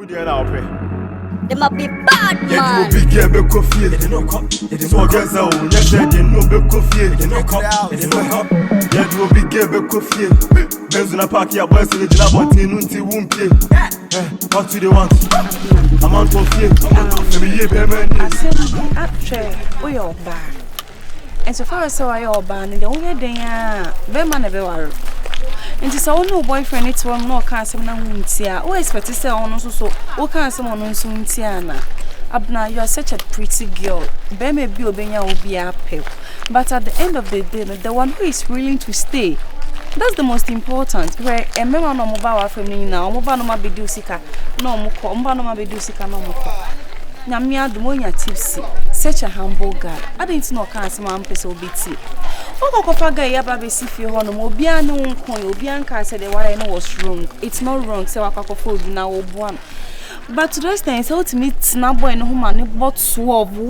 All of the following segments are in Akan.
They might be bad, man. Big girl be coffee. They no cup. So girls are on. Yes, they no be coffee. They no cup. They no cup. Yeah, do big girl be coffee. Benz na park ya boys in the jina button unti wumpe. What do they want? I'm on coffee. Maybe you be man. I said, actually, we all bad. And so far as so I all bad, and the only thing, very man ever worry. And it's all no boyfriend, it's one no cancer na huntia. Oh, expect to say on so, oh, cancer on Suntiana. Abna, you are such a pretty girl. Be may be obeying will be a pep. But at the end of the day, the one who is willing to stay, that's the most important. Where a member no mobile family now, mobile no be do sika, no moko, mobile no be do sika, no moko. Namia the moya tipsy, such a humble guy. I didn't know cancer man person biti. Okofaga yaba be si fi hono obia ne wonkon obia nka say the what I know was wrong. It's not wrong say wakakofo obi na obuan. But to this time say ultimate na boy no homa ne bot 12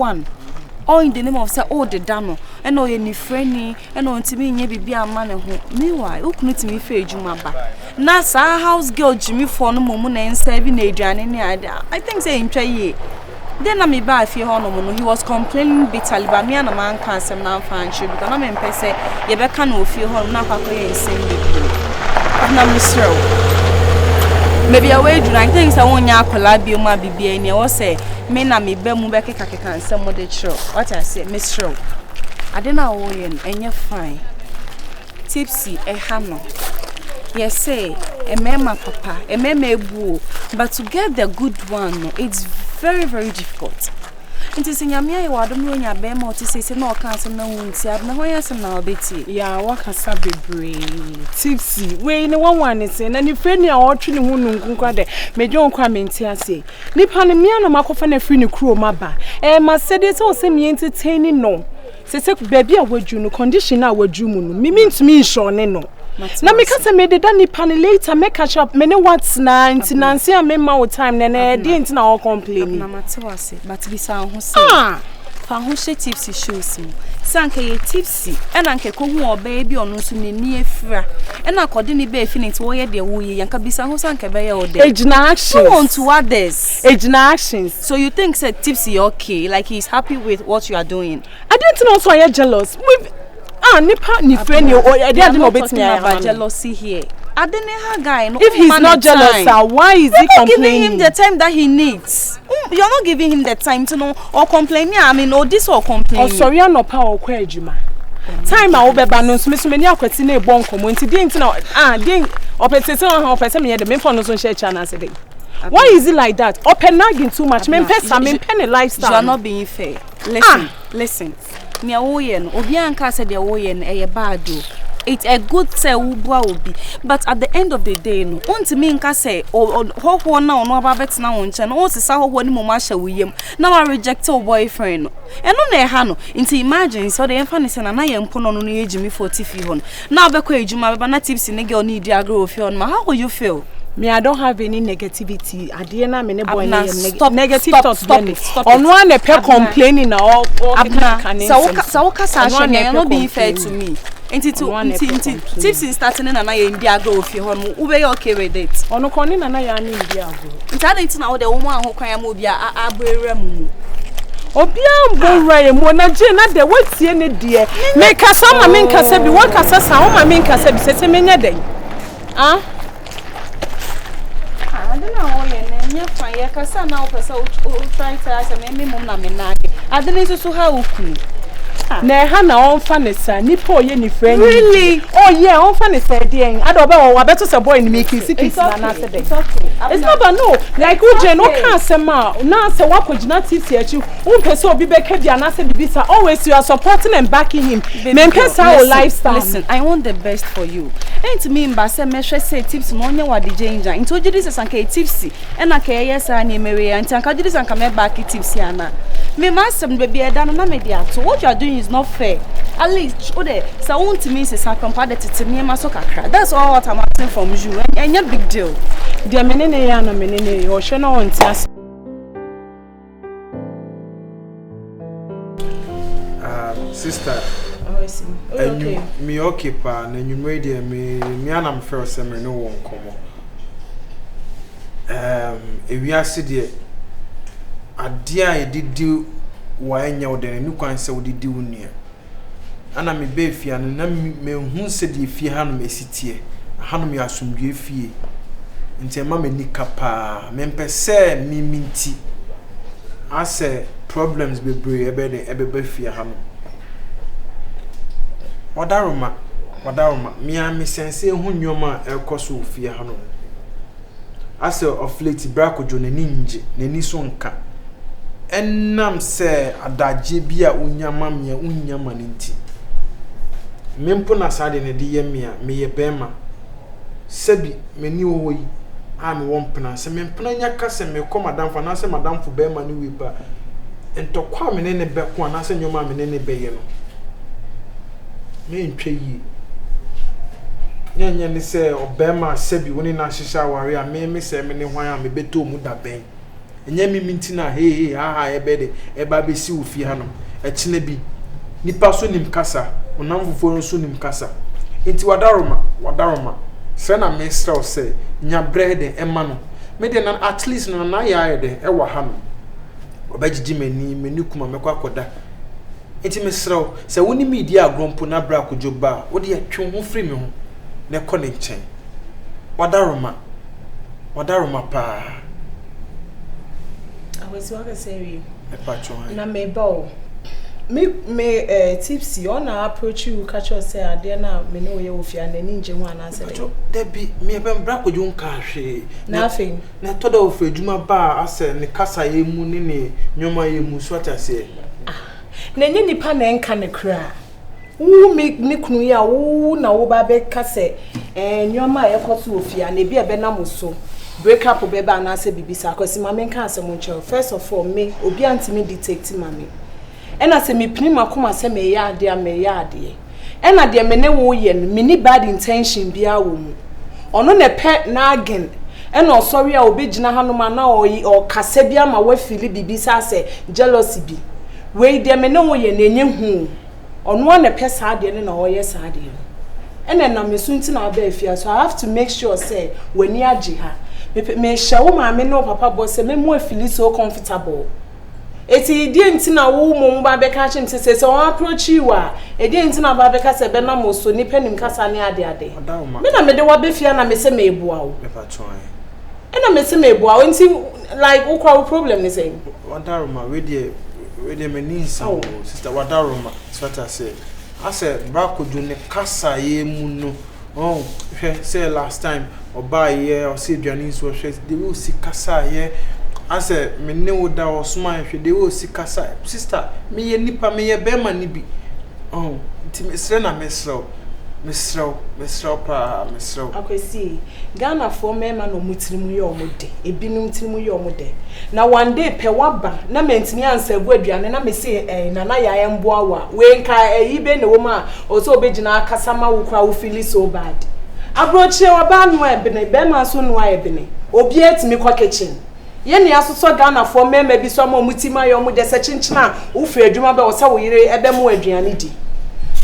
all in the name of say oh the dano and no ye ni friendly and no ntimi nye bibia ama ne ho. Meanwhile ukunu timi fe adwuma ba. Na sa house girl Jimmy for no momu na enserve na aduane ne I think say ntwa ye. Then I mean, by fear honor, he was complaining bitterly about me and a man cancer now fancy because I'm in Pesse, you better can't feel home now. I sing it. Maybe I wait, I think I want ya collab, my baby, and you say, men and me, Bemubeka can some of the show. What I say, Miss Show. I don't know, and you're fine. Tipsy, a hammer. Yes, say, a mema papa, a meme boo, but to get the good one, it's very, very difficult. It is in Yamia, you are the moon, your bemo to say, no, cancer, no wounds, you have no way as now, Betty. Yeah, what can sabi brain? Tipsy, wait, no one is saying, and if any are watching the wound, may don't come in tear say. Nipana Macofan a free crew, maba, and must say it's also me entertaining no. Say, baby, I would you no condition I would you, me means me, Sean, no. Na me kasa me de da nipa ne later me catch up me ne what's na nti nansi a me ma wo time na na dey nti na all complain na matewase but bi san ho say fa ho she tipsy shoes mu sanka ye tipsy and anke ko hu oba bi onu so ne ni afira and akode ni be afinity wo ye de wo ye yanka bi san ho sanka be ye ode ejina actions on to others ejina actions so you think say tipsy okay like he's happy with what you are doing I didn't know so I jealous nipa ni friend you or they are not betting about jealousy here. I didn't have guy. No, if he's not jealous, why is he complaining? Giving him the time that he needs. You're not giving him the time to know or complaining. I mean, or this or complaining. Oh, sorry, I'm not power kwejuma. Time I will be banon. So, Miss Menia kwetine bon community. Didn't know. Didn't. Opetete on opetete me the main phone no share channel today. Why is it like that? Open nagging too much. Men pesa, men penny lifestyle. You are not being fair. Listen. Nia woyen obi anka said the woyen e bad do it's a good say ubwa obi but at the end of the day no ontimi nka say ho na ono aba bet na won che no o sisa ho ni mo ma hya wuyem na wa reject your boyfriend no eno na e ha no nti imagine so the emfa ne se na ye mpo no no ye jimi 40 fi ho na obekọ ejuma beba na tips ne girl need agro fi ho no how will you feel? Me, I don't have any negativity. I didn't mean boy negative thoughts. Stop. On one a pair complaining or so you're not being fair to me. Tips in starting and I in Diago if you want to okay with it. On a corner and I am in Diago. It's adding to now the woman who can move ya abremu. Obian bo rai mo na je na de wetie ne de me kasa ma me nkasa bi won kasa sa wo ma me nkasa bi sese menya den I don't know nya fan ye kasa na wo pesa o try to ask me mum na me na I didn't so how ku na ha na on fa ne sa nipa oye ni friend really oh yeah on fa ne sa de ado be wo beto say boy ni make secret na na say it's okay it's not but no like uje no can say ma na say wakogina titi achi un pese obi be ka bia na say bibisa always you are supporting and backing him men pesa our lifestyle listen I want the best for you and to me mba say me hwe say tips no nya wa de ginger into oji this sanka tipsy and na ka yes na emewe anti anka oji this sanka me back tipsy ana me masem be bia da na me dia to what you are doing is not fair at least ode so want me say sakampa de tete me ma so kakra that's all what I'm asking from you and a big deal dia menene ya na menene o hwe na won ti as sister okay me okay pa na nyumre dia me anam fair se me no won komo ewiase de ade a edidi wa enya odene ni kwan se odidi unia ana me be fia no na me hu se de fie ha no mesitie ha no me asomdwe fie nti ma me ni kapa me mpese mi minti ase problems bebre ebe fie ha no wadaroma me am sense hu nyoma ekoso fie ha no ase of late brakojo nani so nka enam se adaje bia unyama ninti mempo na sade ne de yemia me ye bema sebi meni wo yi a me wompena se mempena nya ka se me ko madam fa na se madam fo bema ni wi ba entokwa me ne be ko na se nyoma me ne be ye no me ntwe yi nyanya ni se obema sebi woni na hihya ware a me se me ne hwan a me beto mu da ben enya mi minti na he ha ebede eba be si ofie ha no ekine bi nipa so nim kasa onam foforo so nim kasa enti wadaroma se na me stra se nya bread ema no me de na at least na ya de e wa ha no obagigi meni kuma mekwa akoda enti me stra se woni media agrompo na bra kojoba wo de atwe ho free me ho ne kone nchen wadaroma pa awesi waka say epacho na me bow me tipsy on approach you catch us say ade na me no ye ofia na ni nje ho ana say de bi me be bra kojo nka hwe na afin na to da ofra adwuma ba ase ne kasa ye mu ne nyoma ye mu so ata say na nye nipa na enka ne kra wu me ni kunu ya wu na wo ba be kase nyoma ye koto ofia na bi ebe na muso break up beba na say bibisa akosi mama nka asem nche first of all me obi antimi detect mama ena se me pini makoma se me ya ade ena de me ne wo ye no me ni bad intention bia wo mu ono ne pe na again ena osori a obegina hanoma na o kase bia ma wa fili bibisa se jealousy bi we de me ne wo ye na enye hu ono ne pe sa ade ne na o ye sa ade ena na me sunti na ba afia so I have to make sure say when you agi ha me shawo ma me no papa boss me mo feel so comfortable eti die ntina wo mo ba be ka chim se so approach you a edi ntina ba be ka se be na mo so ni panim kasa ne ade me na me de wa be fia na me se me ebua wo me pa chon na me se me ebua wo nti like wo kwa problem ni say wadaroma we de me ni nsa sister wadaroma swata say ase brakojo ne kasa ye mu no oh say last time oba ye o say duane so hwe de we si kasa ye ase me ne wo da osman hwe de we si kasa sister me ye nipa me ye be ma ni bi oh ti me sre na me sre pa akwesi Ghana for me ma no mutirimu ye omode ebinum tirimu ye omode na one day pe waba na mentini ansa gu aduane na me say nana ya ye mboa wa we nka yibe ne wo ma o so obegina akasa ma wo kwa wo feel so bad abroche oba no ebene be ma so no ebene obi etimi kwa kitchen ye ne asoso Ghana for me ma bi so ma mutima ye omode se chinchina wo fie adwuma be wo sa wo yire ebe mo aduane di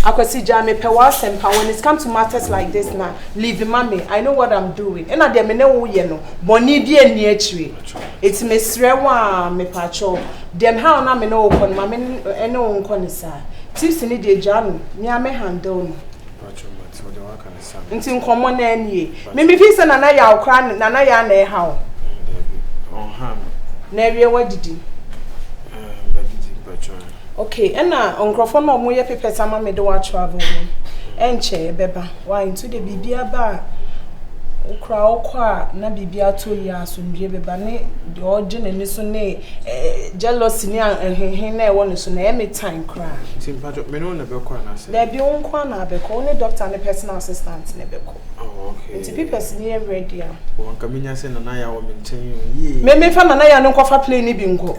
akwesi jame pe wa sempa when it comes to matters like this now leave mommy I know what I'm doing and na dem ne wo ye no boni bi ani achire eti mesre wa me pacho dem how na me no kon ma me ene wo kon sa tips ni de janu mi ame handle no pacho mat wo de wa kan sa nti nkomo na anie me bi fi se na na ya okra na na ya na e hawo on ham na ewie wadidi badidi pacho okay ena onkrofo na omo ye pepe sama me de wa travel enche beba wa into the bibia ba ukra okwa na bibia to ya asomdwe beba ne de oje na ni so ne jealousy ni henhen na e won so na e me time kra simpajo me no na be kwa na se there be on kwa na be ko ne doctor ne personal assistant ne be ko oh okay nti people ni ready am won kaminya se na ya wo me nchen yi me fa na ya no kofa play ni bi nko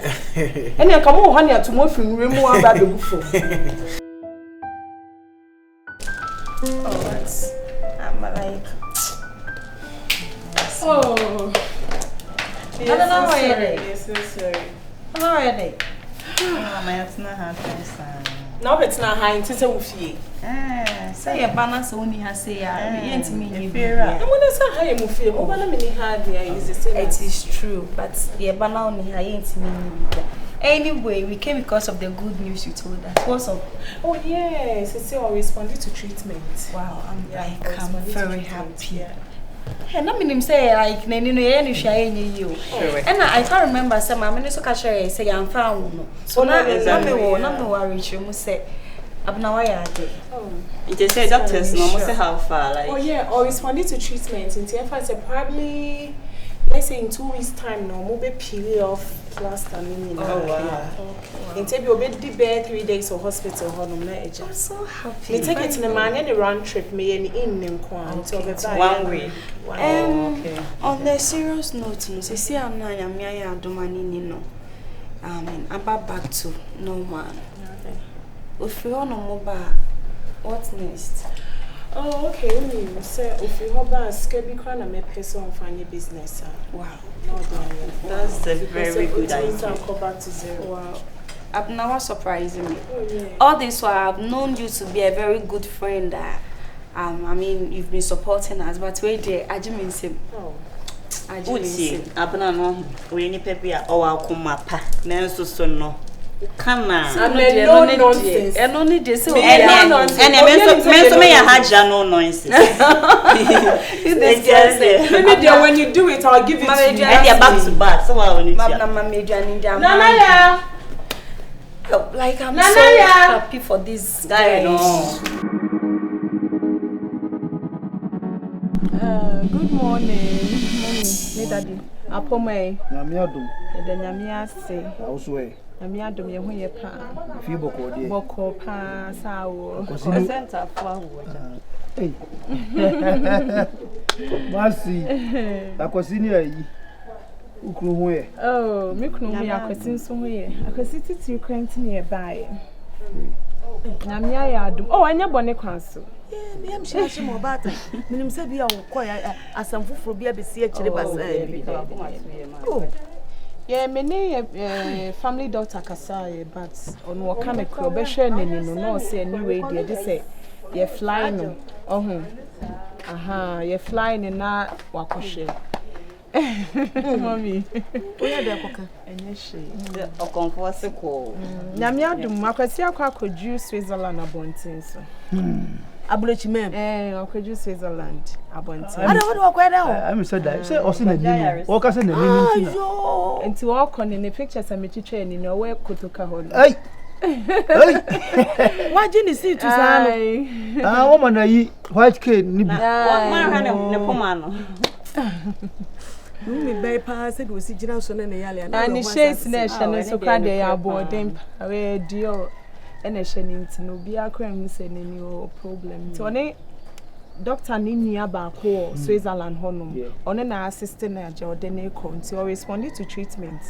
ene ka mo ho ne atomo finwe mu aba be gufo Oh, that's I'm like. Oh. I don't know why Yes, so sorry. I'm already. Oh, my it's not hard to Now it's not high into the fee. Say a balance only has say, I me. I'm gonna say high mufia. Oh, but many hard is the same. It is true, but yeah, banana only I ain't me. Anyway, we came because of the good news you told us. What's up? Oh yes, it's all responded to treatment. Wow, I'm I'm very happy. Yeah. And I mean, say like, no, any share you. And I can't remember some. I mean, so catch say I'm found. So now, no worry. You must say, I'm now I Oh, it say doctors no must say how far like. Oh yeah, or responded to treatment. In TFI say probably. Let's say in 2 weeks' time, no, we'll be peeling off plaster. Oh wow. In Tebi, we'll be there 3 days of hospital. I'm so happy. We take it in a man any round trip, me and in Kwan. So 1 week. Okay. On the serious note, no, say I'm not a domani no. I'm back to normal. Okay. If you want no mobile, what's next? Oh, okay. You say if you have a scabby crown and make person find your business. Wow. That's a very good idea. Go back to zero. Wow. I've never surprising me. Oh, yeah. All this while I've known you to be a very good friend. I mean, you've been supporting us, but wait there, I just mean him. Oh. I just mean him. Abana no, we need pepia or I'll come up. Nenso so no. Come on. No nonsense. And only this. And me a haja no nonsense. Maybe when you do it, I'll give it to you. And you're back to back. So I will need like I'm so happy for this guy. Good morning, mommy. Me daddy. Apome. Nyamiadum. The nyamiase. Auswe. Nyamiadum ye ho ye pa. Fi boko de. Boko pa sawo. Center for Hey. Masi. Akosini ayi. Ukru ho ye. Oh, me kunu ho ye akosi nso ho ye. Akosi titi kwenti ne bae. Nyamia ya adum. Oh, anya bone kwanso. Me am share mo bata. Minim se bia wo koya asam foforo bia besi akire basa bi. Oh. Yeah, many family doctor kasa but on wo ka me kro be hwe nani no say anyway dey dey say you fly no. Oh. Aha, you flying na wakohwe. Mommy. Oya de koka. Enye she. o comfort ko. Nyame adum akwasi akwakoju Switzerland abontin so. Abulochi mem. Akwakoju Switzerland abontin. Ada what wakwa da ho. I'm said that. Say osi na nini. Wo ka say na nini ntina. Ayo. Enti wo kon ne pictures ametwetwe ni no we kotoka ho. Hey. Hey. Waji ni si tu sa no. Ah, wo man na yi white cake ni bi. What man ne poma no. Me bay pa se do si gina so na yale na ni shades na ehye no so kwa de ya boarding we dio na ehye ni nti no bi akwa hu se ni o problem ti one doctor ni nua ba ko Switzerland honum one na assist na age ode na ko nti o respond to treatment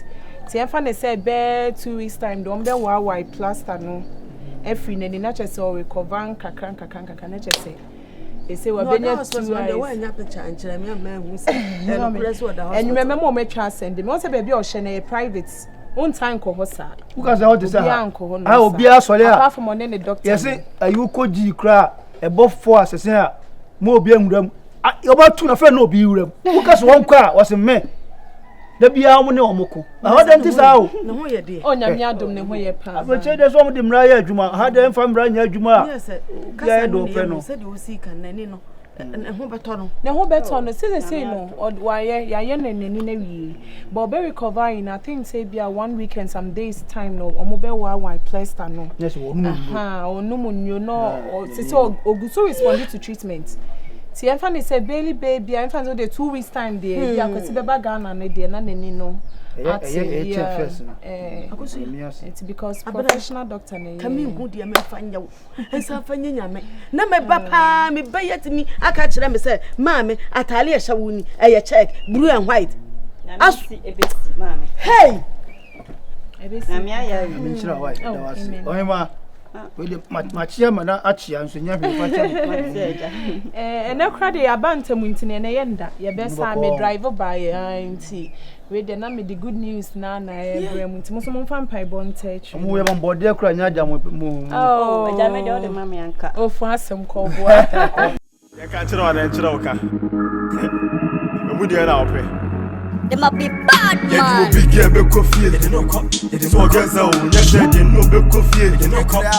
ti enfa na say be 2 weeks time do be wa plaster no every na ni na che say o recover kakran na che say say we benya 2 eyes we nya picture anchira me am hu say and press what the hospital and you remember mo me try send me say baby o she na private on time ko ho sa Who can say what this ha obi asole a apart from on the doctor yes ayu ko ji kra ebo 4 asese a mo obi anwuram oba tu na fe na obi wuram who can say won kwa was me da bia mo ne omoko na ho denti sa o na ho ye de o nyame adom ne ho ye pa abeche de so mo de mra ya adwuma ha de mfa mra nya adwuma yes ya do fe no se de o si kan nani no ne ho beto no say no why ya na nani na wi but be recover in I think say bia 1 week and some days time no omo be wa plaster no yes onu nyo no say oguso respond to treatment ti enfa ni say baby enfa so the 2 weeks time there bia kwesi be Ghana na there na nani no it's because professional doctor na kami hu dia me fanya ensa fanya nyame na me papa me bayet mi aka kire me say maame atale ehya woni eye check blue and white Asi ebesi maame hey ebesi na me aya me kira white da was ohima we de machia mana achia nso nya hwe facha na kra de abantamu ntine na yenda ye be sa me drive by anti we dey na me the good news na every month mo so mo fan pai bon church mo ye mon body akura nya ja mo oh eja me de o de mama yanka o fu asem ko bo ya ka chira wa na chira uka emu de na ope They might be bad man. You be get be coffee. So get so, yes, I didn't know be coffee.